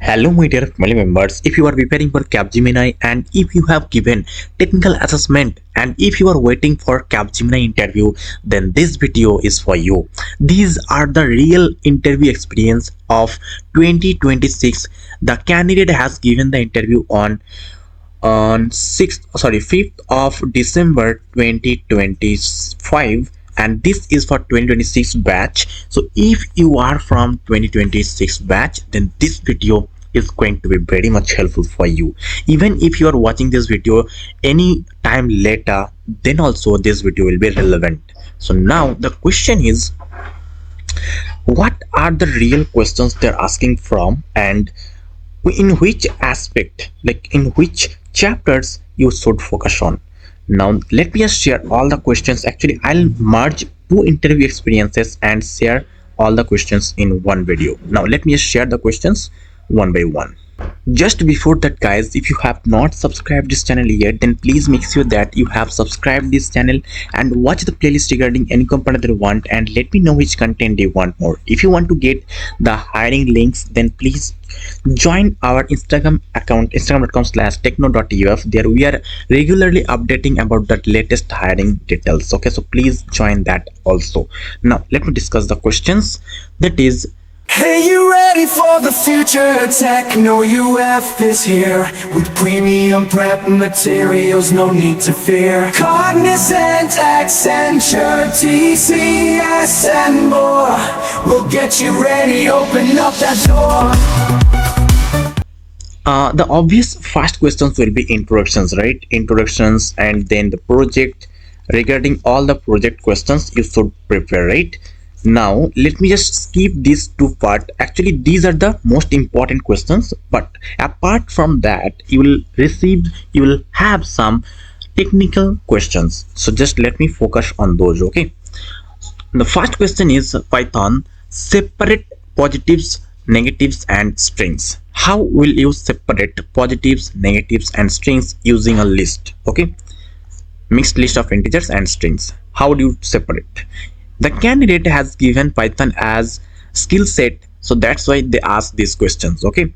Hello my dear family members, if you are preparing for Capgemini and if you have given technical assessment and if you are waiting for Capgemini interview, then this video is for you. These are the real interview experience of 2026. The candidate has given the interview on 5th of December 2025, and this is for 2026 batch. So if you are from 2026 batch, then this video is going to be very much helpful for you. Even if you are watching this video any time later, then also this video will be relevant. So now the question is, what are the real questions they're asking from, and in which aspect, like in which chapters you should focus on. Now let me just share all the questions. Actually, I'll merge two interview experiences and share all the questions in one video. Now let me just share the questions one by one. Just before that guys, if you have not subscribed this channel yet, then please make sure that you have subscribed this channel and watch the playlist regarding any component that you want, and let me know which content you want more. If you want to get the hiring links, then please join our Instagram account, instagram.com/techno.uf. there we are regularly updating about the latest hiring details. Okay, so please join that also. Now let me discuss the questions. That is, Hey, you ready for the future? Techno UF is here with premium prep materials, no need to fear. Cognizant, Accenture, TCS, and more. We'll get you ready, open up that door. the obvious first questions will be introductions, right? Introductions, and then the project. Regarding all the project questions you should prepare, right? Now let me just skip these two part. Actually these are the most important questions, but apart from that you will have some technical questions, so just let me focus on those. Okay, the first question is, Python separate positives, negatives and strings. How will you separate positives, negatives and strings using a list? Okay, mixed list of integers and strings. How do you separate? The candidate has given Python as skill set, so that's why they ask these questions. Okay,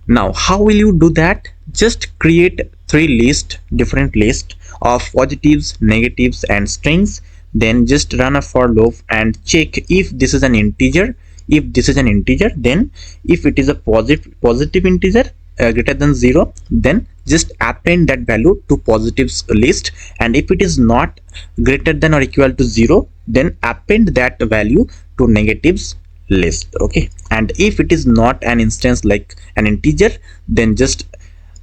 now how will you do that? Just create different list of positives, negatives and strings, then just run a for loop and check if this is an integer. If this is an integer, then if it is a positive integer greater than 0, then just append that value to positives list, and if it is not greater than or equal to 0, then append that value to negatives list. Okay, and if it is not an instance like an integer, then just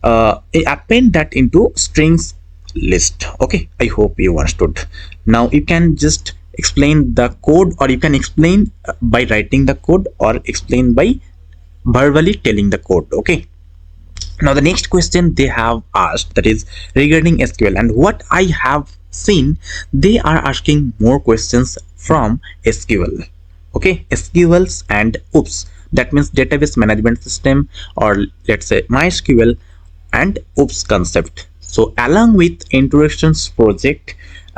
append that into strings list. Okay, I hope you understood. Now you can just explain the code, or you can explain by writing the code, or explain by verbally telling the code. Okay, now the next question they have asked, that is regarding SQL, and what I have seen, they are asking more questions from SQL. Okay, SQLs and OOPS, that means database management system, or let's say MySQL and OOPS concept. So along with introductions project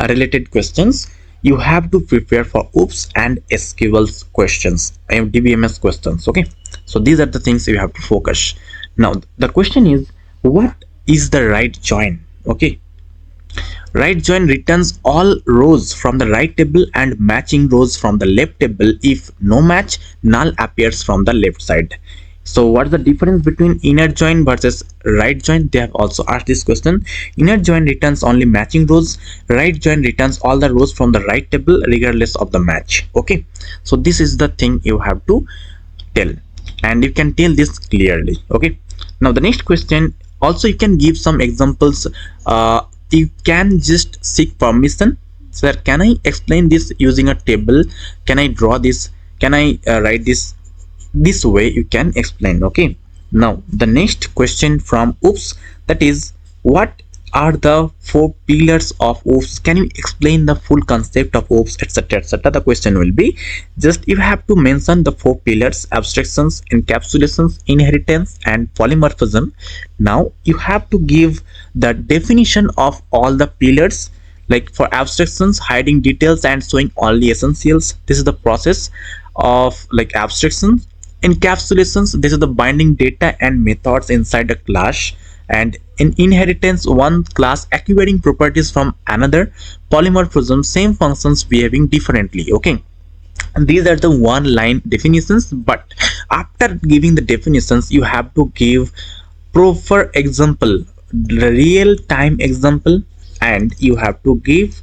related questions, you have to prepare for OOPS and SQL questions, DBMS questions. Okay, so these are the things you have to focus. Now the question is, what is the right join? Okay, right join returns all rows from the right table and matching rows from the left table. If no match, null appears from the left side. So what's the difference between inner join versus right join? They have also asked this question. Inner join returns only matching rows, right join returns all the rows from the right table regardless of the match. Okay, so this is the thing you have to tell, and you can tell this clearly. Okay, now the next question, also you can give some examples. You can just seek permission. Sir, can I explain this using a table? Can I draw this? Can I write this way? You can explain. Okay, now the next question from OOPS, that is, what are the 4 pillars of OOPS? Can you explain the full concept of OOPS, etc, etc? The question will be, just you have to mention the 4 pillars: abstractions, encapsulations, inheritance and polymorphism. Now you have to give the definition of all the pillars. Like for abstractions, hiding details and showing only essentials. This is the process of like abstractions. Encapsulations, this is the binding data and methods inside a class. And in inheritance, one class acquiring properties from another. Polymorphism, same functions behaving differently. Okay, and these are the one line definitions, but after giving the definitions you have to give proper example, real time example, and you have to give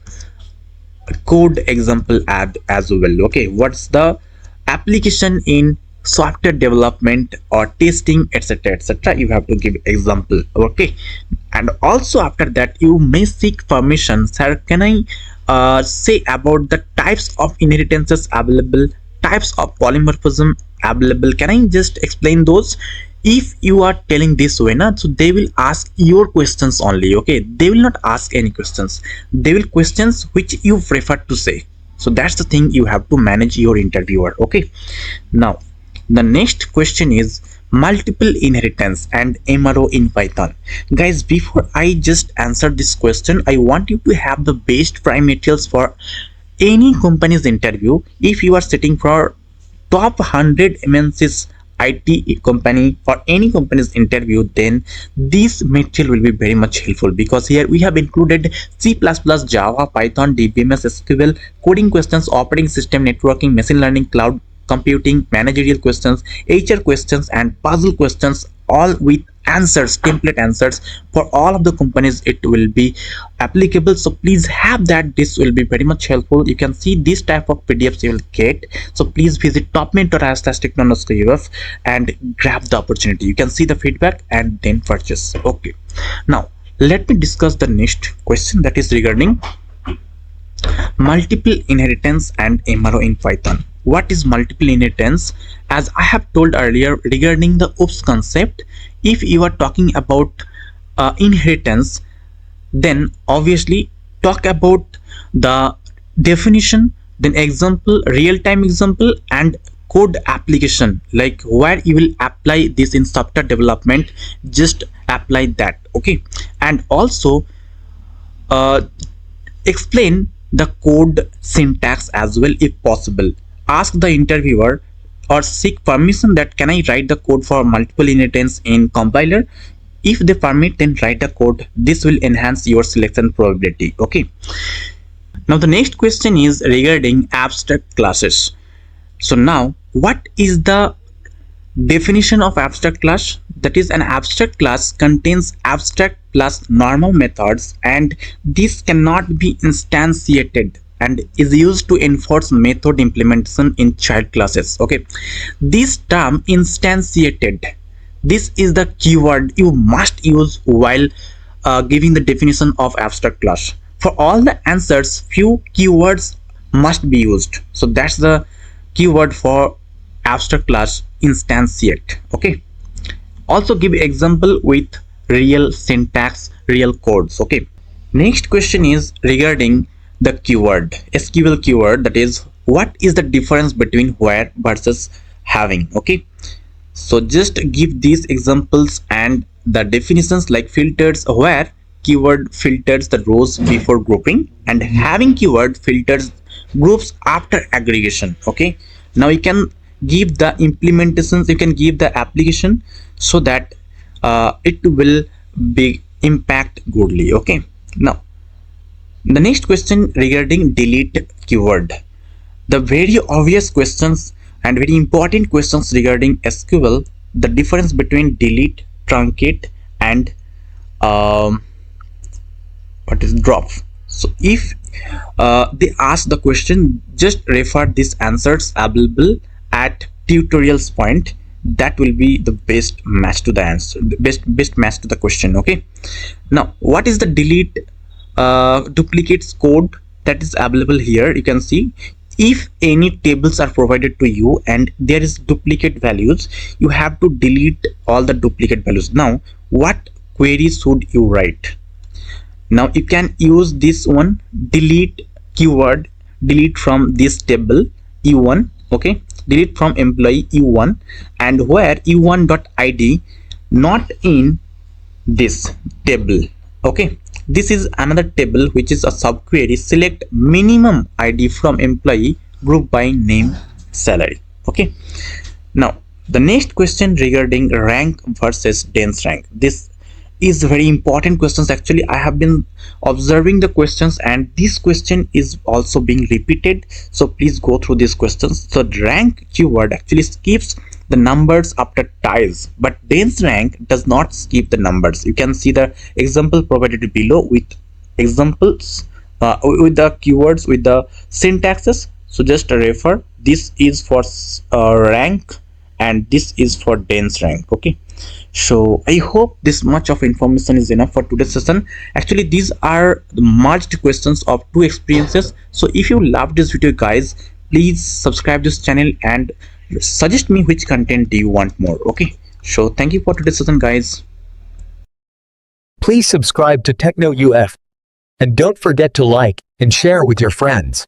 code example add as well. Okay, what's the application in software development or testing, etc, etc, you have to give example. Okay, and also after that you may seek permission, sir, can I say about the types of inheritances available, types of polymorphism available, can I just explain those? If you are telling this way na, so they will ask your questions only. Okay, they will not ask any questions, they will questions which you prefer to say. So that's the thing, you have to manage your interviewer. Okay, now the next question is multiple inheritance and MRO in Python. Guys, before I just answer this question, I want you to have the best prime materials for any company's interview. If you are sitting for top 100 MNCs IT company or any company's interview, then this material will be very much helpful, because here we have included C++, Java, Python, DBMS, SQL, coding questions, operating system, networking, machine learning, cloud computing, managerial questions, HR questions, and puzzle questions, all with answers, template answers for all of the companies. It will be applicable, so please have that. This will be very much helpful. You can see this type of PDFs you will get, so please visit topmentor.uf and grab the opportunity. You can see the feedback and then purchase. Okay, now let me discuss the next question, that is regarding multiple inheritance and MRO in Python. What is multiple inheritance? As I have told earlier regarding the OOPS concept, if you are talking about inheritance, then obviously talk about the definition, then example, real-time example, and code application, like where you will apply this in software development, just apply that. Okay, and also uh, explain the code syntax as well if possible. Ask the interviewer or seek permission that can I write the code for multiple inheritance in compiler. If they permit, then write the code. This will enhance your selection probability. Okay, now the next question is regarding abstract classes. So now what is the definition of abstract class? That is, an abstract class contains abstract plus normal methods, and this cannot be instantiated and is used to enforce method implementation in child classes. Okay, this term instantiated, this is the keyword you must use while giving the definition of abstract class. For all the answers, few keywords must be used. So that's the keyword for abstract class, instantiate. Okay, also give example with real syntax, real codes. Okay, next question is regarding the keyword, SQL keyword, that is what is the difference between where versus having. Okay, so just give these examples and the definitions, like filters, where keyword filters the rows before grouping, and having keyword filters groups after aggregation. Okay, now you can give the implementations, you can give the application, so that it will be impact goodly. Okay, now the next question regarding delete keyword, the very obvious questions and very important questions regarding SQL, the difference between delete, truncate, and um, what is drop. So if they ask the question, just refer these answers available at tutorials point. That will be the best match to the answer, the best match to the question. Okay, now what is the delete duplicates code that is available here? You can see, if any tables are provided to you and there is duplicate values, you have to delete all the duplicate values. Now what query should you write? Now you can use this one, delete keyword, delete from this table e1. Okay, delete from employee e1, and where e1.id not in this table. Okay, this is another table which is a subquery, select minimum id from employee, group by name, salary. Okay, now The next question regarding rank versus dense rank. This is very important questions. Actually, I have been observing the questions and this question is also being repeated. So please go through these questions. So rank keyword actually skips the numbers after ties, but dense rank does not skip the numbers. You can see the example provided below with examples with the keywords with the syntaxes. So just refer. This is for rank and this is for dense rank. Okay, so I hope this much of information is enough for today's session. Actually, these are the merged questions of two experiences. So if you love this video guys, please subscribe this channel and suggest me which content do you want more. Okay, so thank you for today's session guys. Please subscribe to Techno UF and don't forget to like and share with your friends.